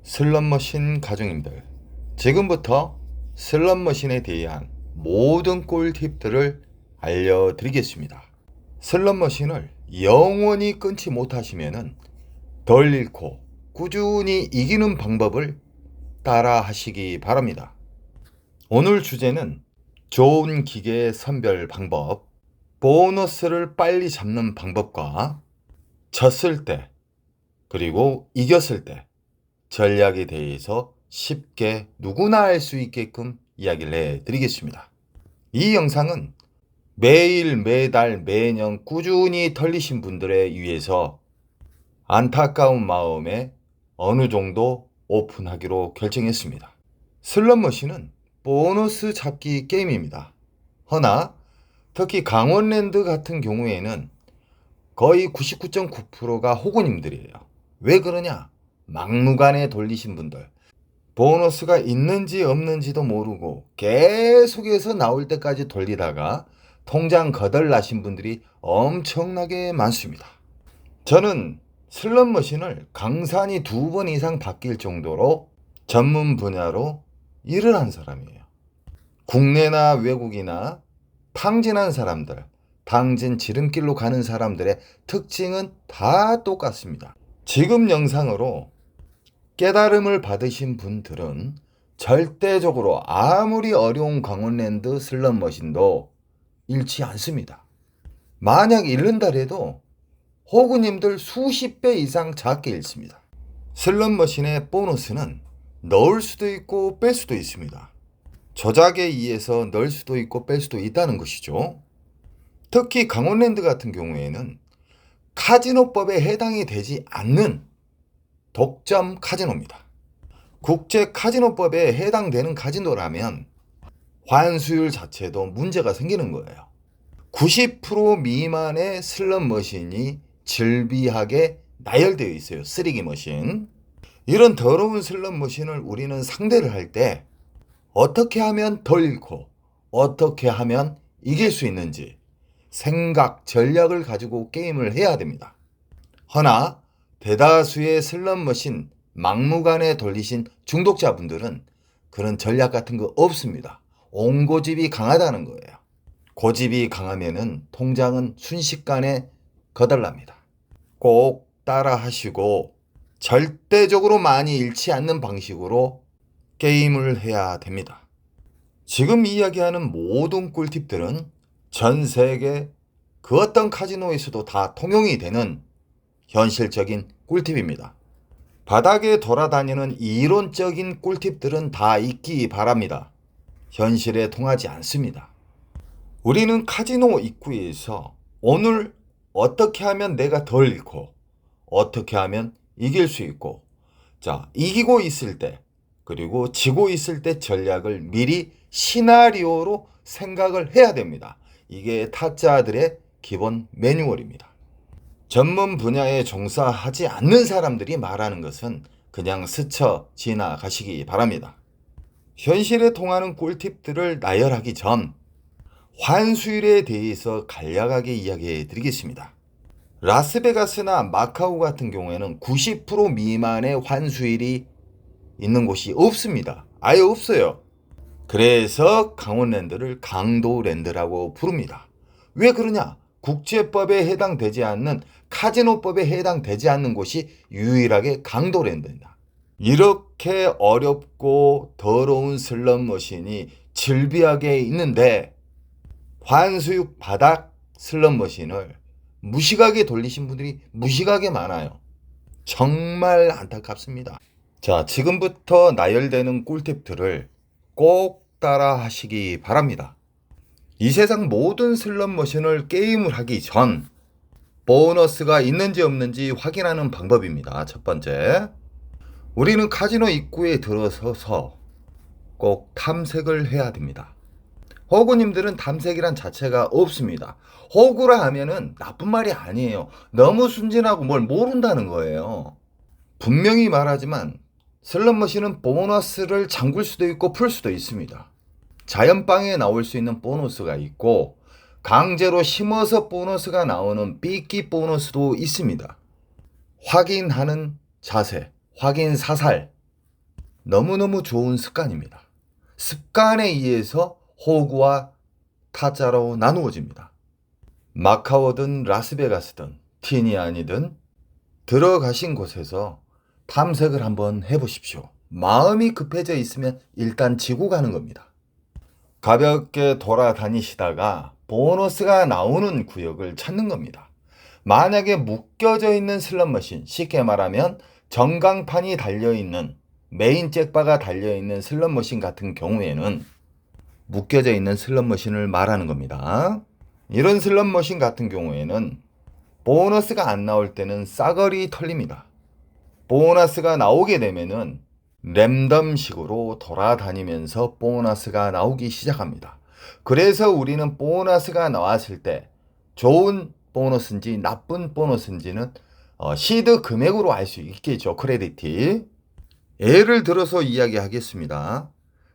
슬롯머신 가족님들, 지금부터 슬롯머신에 대한 모든 꿀팁들을 알려드리겠습니다. 슬롯머신을 영원히 끊지 못하시면 덜 잃고 꾸준히 이기는 방법을 따라 하시기 바랍니다. 오늘 주제는 좋은 기계 선별 방법, 보너스를 빨리 잡는 방법과 졌을 때 그리고 이겼을 때 전략에 대해서 쉽게 누구나 알 수 있게끔 이야기를 해드리겠습니다. 이 영상은 매일, 매달, 매년 꾸준히 털리신 분들에 의해서 안타까운 마음에 어느 정도 오픈하기로 결정했습니다. 슬롯머신은 보너스 잡기 게임입니다. 허나 특히 강원랜드 같은 경우에는 거의 99.9%가 호구님들이에요. 왜 그러냐? 막무가내 돌리신 분들, 보너스가 있는지 없는지도 모르고 계속해서 나올 때까지 돌리다가 통장 거덜나신 분들이 엄청나게 많습니다. 저는 슬롯머신을 강산이 2번 이상 바뀔 정도로 전문 분야로 일을 한 사람이에요. 국내나 외국이나 탕진한 사람들, 당진 지름길로 가는 사람들의 특징은 다 똑같습니다. 지금 영상으로 깨달음을 받으신 분들은 절대적으로 아무리 어려운 강원랜드 슬롯머신도 잃지 않습니다. 만약 잃는다래도 호구님들 수십 배 이상 작게 잃습니다. 슬롯머신의 보너스는 넣을 수도 있고 뺄 수도 있습니다. 조작에 의해서 넣을 수도 있고 뺄 수도 있다는 것이죠. 특히 강원랜드 같은 경우에는 카지노법에 해당이 되지 않는 독점 카지노입니다. 국제 카지노법에 해당되는 카지노라면 환수율 자체도 문제가 생기는 거예요. 90% 미만의 슬롯머신이 즐비하게 나열되어 있어요. 쓰레기 머신. 이런 더러운 슬롯머신을 우리는 상대를 할 때 어떻게 하면 덜 잃고 어떻게 하면 이길 수 있는지 생각, 전략을 가지고 게임을 해야 됩니다. 허나 대다수의 슬롯머신 막무가내 돌리신 중독자분들은 그런 전략 같은 거 없습니다. 옹고집이 강하다는 거예요. 고집이 강하면은 통장은 순식간에 거덜납니다. 꼭 따라 하시고 절대적으로 많이 잃지 않는 방식으로 게임을 해야 됩니다. 지금 이야기하는 모든 꿀팁들은 전 세계 그 어떤 카지노에서도 다 통용이 되는 현실적인 꿀팁입니다. 바닥에 돌아다니는 이론적인 꿀팁들은 다 잊기 바랍니다. 현실에 통하지 않습니다. 우리는 카지노 입구에서 오늘 어떻게 하면 내가 덜 잃고 어떻게 하면 이길 수 있고, 자, 이기고 있을 때 그리고 지고 있을 때 전략을 미리 시나리오로 생각을 해야 됩니다. 이게 타짜들의 기본 매뉴얼입니다. 전문 분야에 종사하지 않는 사람들이 말하는 것은 그냥 스쳐 지나가시기 바랍니다. 현실에 통하는 꿀팁들을 나열하기 전 환수율에 대해서 간략하게 이야기해 드리겠습니다. 라스베가스나 마카오 같은 경우에는 90% 미만의 환수율이 있는 곳이 없습니다. 아예 없어요. 그래서 강원랜드를 강도랜드라고 부릅니다. 왜 그러냐? 국제법에 해당되지 않는 카지노법에 해당되지 않는 곳이 유일하게 강도랜드입니다. 이렇게 어렵고 더러운 슬롯머신이 즐비하게 있는데 환수육 바닥 슬롯머신을 무식하게 돌리신 분들이 무식하게 많아요. 정말 안타깝습니다. 자, 지금부터 나열되는 꿀팁들을 꼭 따라 하시기 바랍니다. 이 세상 모든 슬롯머신을 게임을 하기 전 보너스가 있는지 없는지 확인하는 방법입니다. 첫 번째, 우리는 카지노 입구에 들어서서 꼭 탐색을 해야 됩니다. 호구님들은 탐색이란 자체가 없습니다. 호구라 하면은 나쁜 말이 아니에요. 너무 순진하고 뭘 모른다는 거예요. 분명히 말하지만 슬롯머신은 보너스를 잠글 수도 있고 풀 수도 있습니다. 자연빵에 나올 수 있는 보너스가 있고 강제로 심어서 보너스가 나오는 삐끼 보너스도 있습니다. 확인하는 자세, 확인 사살, 너무너무 좋은 습관입니다. 습관에 의해서 호구와 타짜로 나누어집니다. 마카오든 라스베가스든 티니안이든 들어가신 곳에서 탐색을 한번 해보십시오. 마음이 급해져 있으면 일단 지고 가는 겁니다. 가볍게 돌아다니시다가 보너스가 나오는 구역을 찾는 겁니다. 만약에 묶여져 있는 슬롯머신, 쉽게 말하면 전광판이 달려있는 메인 잭바가 달려있는 슬롯머신 같은 경우에는 묶여져 있는 슬롯머신을 말하는 겁니다. 이런 슬롯머신 같은 경우에는 보너스가 안 나올 때는 싸그리 털립니다. 보너스가 나오게 되면은 랜덤식으로 돌아다니면서 보너스가 나오기 시작합니다. 그래서 우리는 보너스가 나왔을 때 좋은 보너스인지 나쁜 보너스인지는 시드 금액으로 알 수 있겠죠. 크레디티. 예를 들어서 이야기하겠습니다.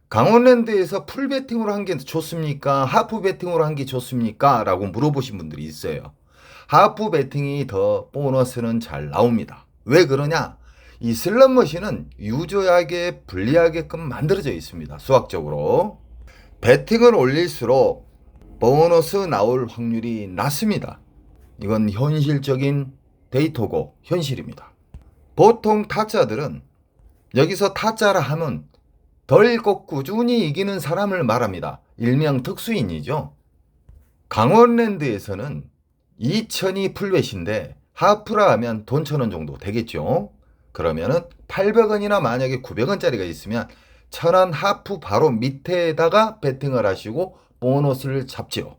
강원랜드에서 풀 베팅으로 한 게 좋습니까? 하프 베팅으로 한 게 좋습니까? 라고 물어보신 분들이 있어요. 하프 베팅이 더 보너스는 잘 나옵니다. 왜 그러냐? 이 슬롯머신은 유저에게 불리하게끔 만들어져 있습니다. 수학적으로. 베팅을 올릴수록 보너스 나올 확률이 낮습니다. 이건 현실적인 데이터고 현실입니다. 보통 타짜들은 여기서 타짜라 하면 덜고 꾸준히 이기는 사람을 말합니다. 일명 특수인이죠. 강원랜드에서는 2000이 풀벳인데 하프라 하면 돈 1000원 정도 되겠죠. 그러면은 800원이나 만약에 900원짜리가 있으면 1000원 하프 바로 밑에다가 베팅을 하시고 보너스를 잡죠.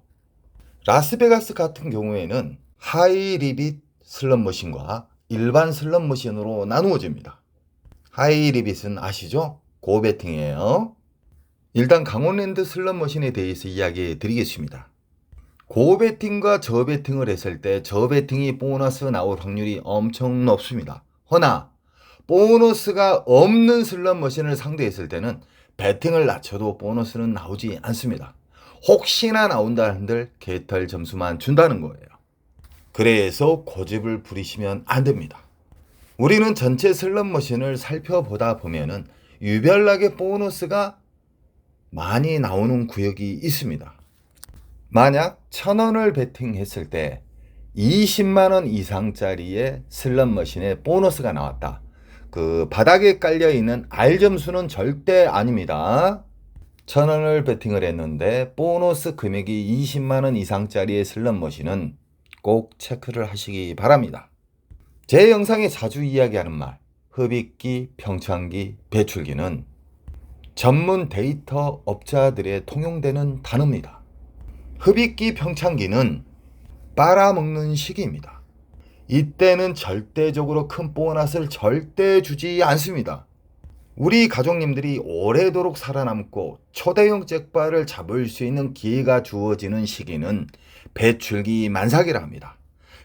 라스베가스 같은 경우에는 하이 리빗 슬롯머신과 일반 슬롯머신으로 나누어집니다. 하이 리빗은 아시죠? 고베팅이에요. 일단 강원랜드 슬롯머신에 대해서 이야기해 드리겠습니다. 고베팅과 저베팅을 했을 때 저베팅이 보너스 나올 확률이 엄청 높습니다. 허나 보너스가 없는 슬롯머신을 상대했을 때는 베팅을 낮춰도 보너스는 나오지 않습니다. 혹시나 나온다 한들 개털 점수만 준다는 거예요. 그래서 고집을 부리시면 안 됩니다. 우리는 전체 슬롯머신을 살펴보다 보면은 유별나게 보너스가 많이 나오는 구역이 있습니다. 만약 1000원을 베팅했을 때 20만원 이상짜리의 슬롯머신에 보너스가 나왔다. 그 바닥에 깔려있는 R 점수는 절대 아닙니다. 1000원을 베팅을 했는데 보너스 금액이 20만원 이상짜리의 슬롯머신은 꼭 체크를 하시기 바랍니다. 제 영상에 자주 이야기하는 말, 흡입기, 평창기, 배출기는 전문 데이터 업자들의 통용되는 단어입니다. 흡입기, 평창기는 빨아먹는 시기입니다. 이때는 절대적으로 큰 보너스를 절대 주지 않습니다. 우리 가족님들이 오래도록 살아남고 초대형 잭바를 잡을 수 있는 기회가 주어지는 시기는 배출기 만삭이라 합니다.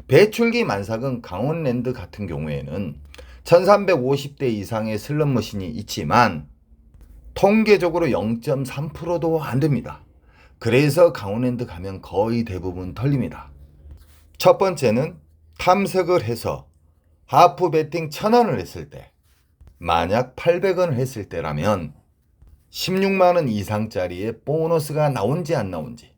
배출기 만삭은 강원랜드 같은 경우에는 1350대 이상의 슬롯머신이 있지만 통계적으로 0.3%도 안 됩니다. 그래서 강원랜드 가면 거의 대부분 털립니다. 첫 번째는 탐색을 해서 하프 베팅 1000원을 했을 때, 만약 800원을 했을 때라면 16만원 이상짜리의 보너스가 나온지 안 나온지,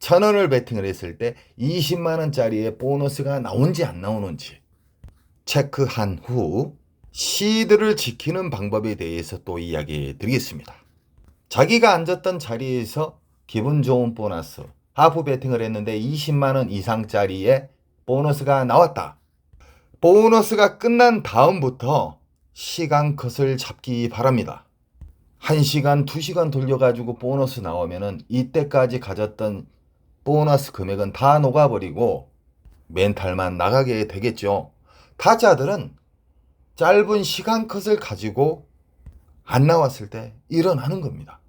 1000원을 베팅을 했을 때 20만원짜리의 보너스가 나온지 안 나오는지 체크한 후 시드를 지키는 방법에 대해서 또 이야기해 드리겠습니다. 자기가 앉았던 자리에서 기분 좋은 보너스, 하프 베팅을 했는데 20만원 이상짜리의 보너스가 나왔다. 보너스가 끝난 다음부터 시간 컷을 잡기 바랍니다. 1시간, 2시간 돌려가지고 보너스 나오면은 이때까지 가졌던 보너스 금액은 다 녹아버리고 멘탈만 나가게 되겠죠. 타짜들은 짧은 시간 컷을 가지고 안 나왔을 때 일어나는 겁니다.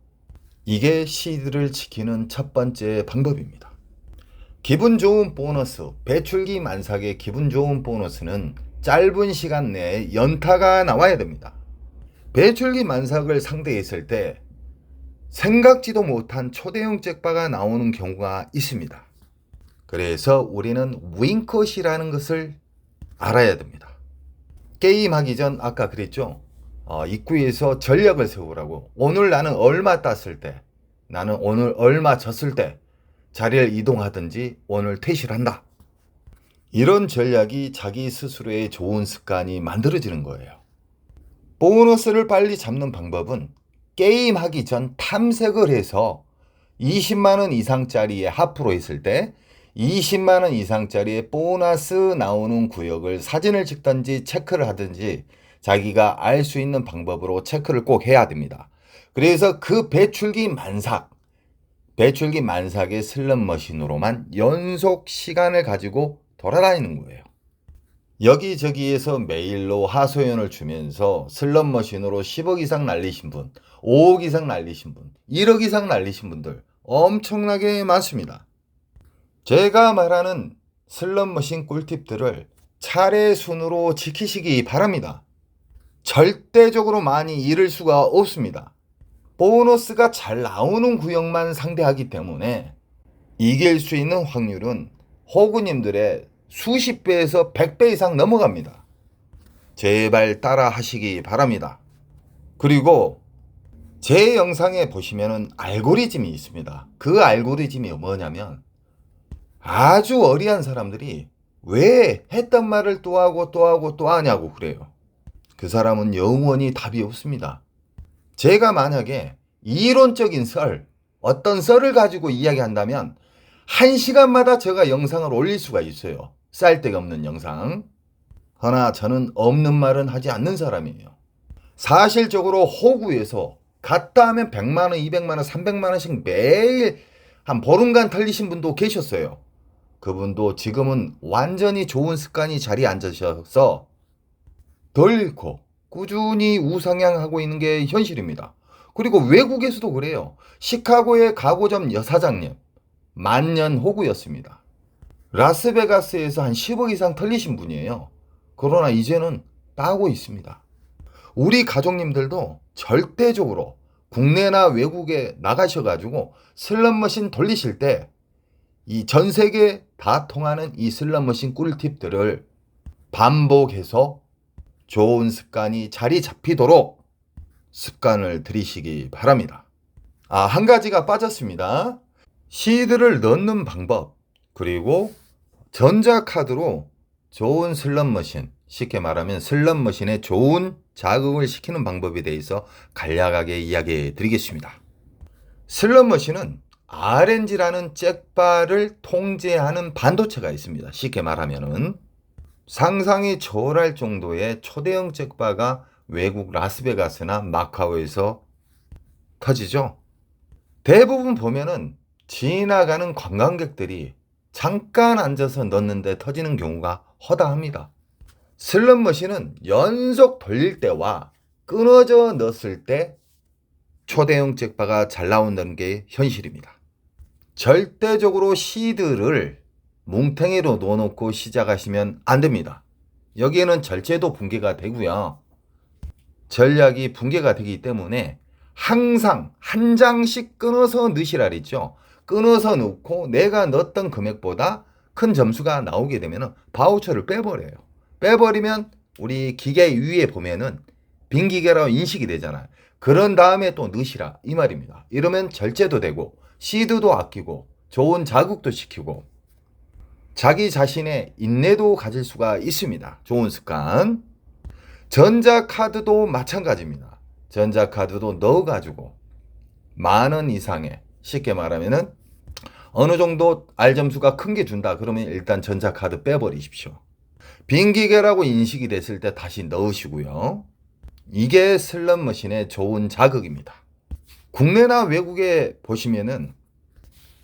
이게 시드를 지키는 첫 번째 방법입니다. 기분 좋은 보너스, 배출기 만삭의 기분 좋은 보너스는 짧은 시간 내에 연타가 나와야 됩니다. 배출기 만삭을 상대했을 때 생각지도 못한 초대형 잭바가 나오는 경우가 있습니다. 그래서 우리는 윙컷이라는 것을 알아야 됩니다. 게임하기 전 아까 그랬죠? 입구에서 전략을 세우라고. 오늘 나는 얼마 땄을 때, 나는 오늘 얼마 졌을 때 자리를 이동하든지 오늘 퇴실을 한다. 이런 전략이 자기 스스로의 좋은 습관이 만들어지는 거예요. 보너스를 빨리 잡는 방법은 게임하기 전 탐색을 해서 20만 원 이상짜리에 하프로 했을 때 20만 원 이상짜리에 보너스 나오는 구역을 사진을 찍든지 체크를 하든지 자기가 알 수 있는 방법으로 체크를 꼭 해야 됩니다. 그래서 그 배출기 만삭의 슬롯머신으로만 연속 시간을 가지고 돌아다니는 거예요. 여기저기에서 메일로 하소연을 주면서 슬롯머신으로 10억 이상 날리신 분, 5억 이상 날리신 분, 1억 이상 날리신 분들 엄청나게 많습니다. 제가 말하는 슬롯머신 꿀팁들을 차례 순으로 지키시기 바랍니다. 절대적으로 많이 잃을 수가 없습니다. 보너스가 잘 나오는 구역만 상대하기 때문에 이길 수 있는 확률은 호구님들의 수십 배에서 100배 이상 넘어갑니다. 제발 따라 하시기 바랍니다. 그리고 제 영상에 보시면은 알고리즘이 있습니다. 그 알고리즘이 뭐냐면 아주 어리한 사람들이 왜 했던 말을 또 하고 또 하고 또 하냐고 그래요. 그 사람은 영원히 답이 없습니다. 제가 만약에 이론적인 어떤 썰을 가지고 이야기한다면 1시간마다 제가 영상을 올릴 수가 있어요. 쌀데가 없는 영상. 허나 저는 없는 말은 하지 않는 사람이에요. 사실적으로 호구에서 갔다 하면 100만 원, 200만 원, 300만 원씩 매일 한 보름간 털리신 분도 계셨어요. 그분도 지금은 완전히 좋은 습관이 자리에 앉으셔서 덜 잃고 꾸준히 우상향하고 있는 게 현실입니다. 그리고 외국에서도 그래요. 시카고의 가구점 여사장님, 만년 호구였습니다. 라스베가스에서 한 10억 이상 털리신 분이에요. 그러나 이제는 따고 있습니다. 우리 가족님들도 절대적으로 국내나 외국에 나가셔가지고 슬롯머신 돌리실 때 이 전 세계 다 통하는 이 슬롯머신 꿀팁들을 반복해서 좋은 습관이 자리 잡히도록 습관을 들이시기 바랍니다. 한 가지가 빠졌습니다. 시드를 넣는 방법, 그리고 전자카드로 좋은 슬롯머신, 쉽게 말하면 슬롯머신에 좋은 자극을 시키는 방법에 대해서 간략하게 이야기해 드리겠습니다. 슬롯머신은 RNG라는 잭바를 통제하는 반도체가 있습니다. 쉽게 말하면은 상상이 초월할 정도의 초대형 잭바가 외국 라스베가스나 마카오에서 터지죠. 대부분 보면은 지나가는 관광객들이 잠깐 앉아서 넣는데 터지는 경우가 허다합니다. 슬롯머신은 연속 돌릴 때와 끊어져 넣었을 때 초대형 잭바가 잘 나온다는 게 현실입니다. 절대적으로 시드를 뭉탱이로 넣어놓고 시작하시면 안 됩니다. 여기에는 절제도 붕괴가 되고요. 전략이 붕괴가 되기 때문에 항상 한 장씩 끊어서 넣으시라 그랬죠. 끊어서 넣고 내가 넣었던 금액보다 큰 점수가 나오게 되면 바우처를 빼버려요. 빼버리면 우리 기계 위에 보면은 빈 기계라고 인식이 되잖아요. 그런 다음에 또 넣으시라 이 말입니다. 이러면 절제도 되고 시드도 아끼고 좋은 자극도 시키고 자기 자신의 인내도 가질 수가 있습니다. 좋은 습관. 전자카드도 마찬가지입니다. 전자카드도 넣어가지고 만원 이상의, 쉽게 말하면은 어느 정도 R점수가 큰 게 준다 그러면 일단 전자카드 빼버리십시오. 빈 기계라고 인식이 됐을 때 다시 넣으시고요. 이게 슬롯머신의 좋은 자극입니다. 국내나 외국에 보시면은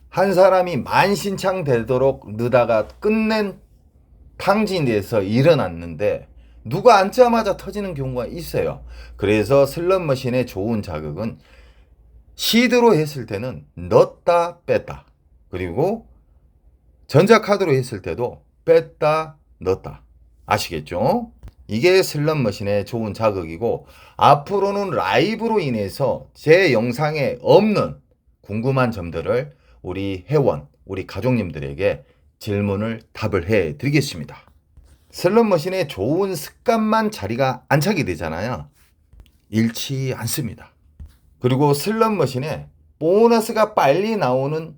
한 사람이 만신창 되도록 넣다가 끝낸 탕진에서 일어났는데 누가 앉자마자 터지는 경우가 있어요. 그래서 슬롯머신의 좋은 자극은 시드로 했을 때는 넣었다 뺐다, 그리고 전자카드로 했을 때도 뺐다 넣었다. 아시겠죠? 이게 슬롯머신의 좋은 자극이고, 앞으로는 라이브로 인해서 제 영상에 없는 궁금한 점들을 우리 회원, 우리 가족님들에게 질문을 답을 해 드리겠습니다. 슬롯머신의 좋은 습관만 자리가 안착이 되잖아요. 잃지 않습니다. 그리고 슬롯머신에 보너스가 빨리 나오는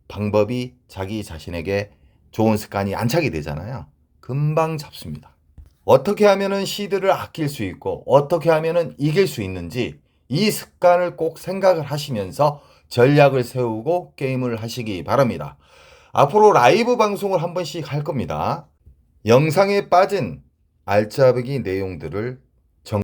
방법이 자기 자신에게 좋은 습관이 안착이 되잖아요. 금방 잡습니다. 어떻게 하면은 시드를 아낄 수 있고 어떻게 하면은 이길 수 있는지 이 습관을 꼭 생각을 하시면서 전략을 세우고 게임을 하시기 바랍니다. 앞으로 라이브 방송을 한 번씩 할 겁니다. 영상에 빠진 알짜배기 내용들을